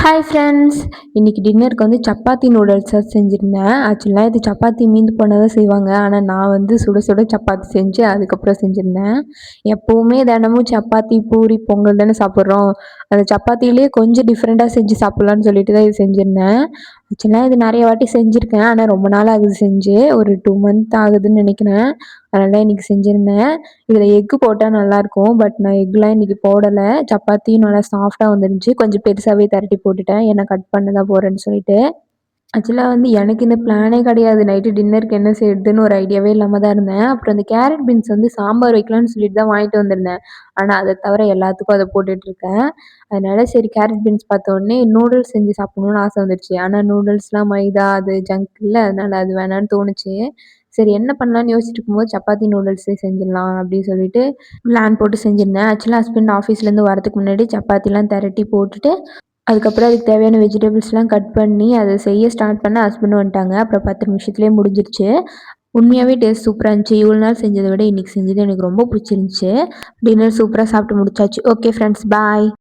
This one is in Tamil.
Hi friends. இன்னைக்கு டின்னருக்கு வந்து சப்பாத்தி நூடுல்ஸ் செஞ்சுருந்தேன். ஆக்சுவலாக இது சப்பாத்தி மீந்து போனதை செய்வாங்க. ஆனால் நான் வந்து சுட சுட சப்பாத்தி செஞ்சு அதுக்கப்புறம் செஞ்சுருந்தேன். எப்போவுமே தினமும் சப்பாத்தி பூரி பொங்கல் தானே சாப்பிட்றோம். அந்த சப்பாத்திலேயே கொஞ்சம் டிஃப்ரெண்ட்டாக செஞ்சு சாப்பிட்லான்னு சொல்லிட்டு தான் இது செஞ்சுருந்தேன். ஆக்சுவலாக இது நிறைய வாட்டி செஞ்சுருக்கேன். ஆனால் ரொம்ப நாள் ஆகுது செஞ்சு. ஒரு 2 மந்த் ஆகுதுன்னு நினைக்கிறேன். அதனால தான் இன்னைக்கு செஞ்சுருந்தேன். இதில் எக்கு போட்டால் நல்லாயிருக்கும். பட் நான் எக்லாம் இன்னைக்கு போடலை. சப்பாத்தியும் நல்லா சாஃப்டாக வந்துருந்துச்சு. கொஞ்சம் பெருசாகவே திரட்டி போட்டுட்டேன். ஏன்னா கட் பண்ண தான் போகிறேன்னு சொல்லிட்டு. ஆக்சுவலாக வந்து எனக்கு இந்த பிளானே கிடையாது. நைட்டு டின்னருக்கு என்ன செய்றதுன்னு ஒரு ஐடியாவே இல்லாம தான் இருந்தேன். அப்புறம் அந்த கேரட் பீன்ஸ் வந்து சாம்பார் வைக்கலான்னு சொல்லிட்டு தான் வாங்கிட்டு வந்திருந்தேன். ஆனா அத தவிர எல்லாத்துக்கும் அத போட்டுட்ருக்கேன். அதனால சரி கேரட் பீன்ஸ் பார்த்தோனே நூடுல்ஸ் செஞ்சு சாப்பிடணும்னு ஆசை வந்துருச்சு. ஆனா நூடுல்ஸ்லாம் மைதா அது ஜங்க் இல்ல. அதனால அது வேணான்னு தோணுச்சு. சரி என்ன பண்ணலான்னு யோசிச்சுட்டு இருக்கும்போது சப்பாத்தி நூடுல்ஸே செஞ்சிடலாம் அப்படின்னு சொல்லிட்டு பிளான் போட்டு செஞ்சிருந்தேன். ஆக்சுவலா ஹஸ்பண்ட் ஆஃபீஸ்லேருந்து வரதுக்கு முன்னாடி சப்பாத்திலாம் திரட்டி போட்டுட்டு அதுக்கப்புறம் அதுக்கு தேவையான வெஜிடபிள்ஸ்லாம் கட் பண்ணி அதை செய்ய ஸ்டார்ட் பண்ண ஹஸ்பண்டும் வந்துட்டாங்க. அப்புறம் 10 நிமிஷத்துலேயே முடிஞ்சிருச்சு. உண்மையாவே டேஸ்ட் சூப்பரா இருந்துச்சு. இவ்வளோ நாள் செஞ்சத விட இன்னைக்கு செஞ்சது எனக்கு ரொம்ப பிடிச்சிருந்துச்சு. டின்னர் சூப்பரா சாப்பிட்டு முடிச்சாச்சு. Okay friends bye.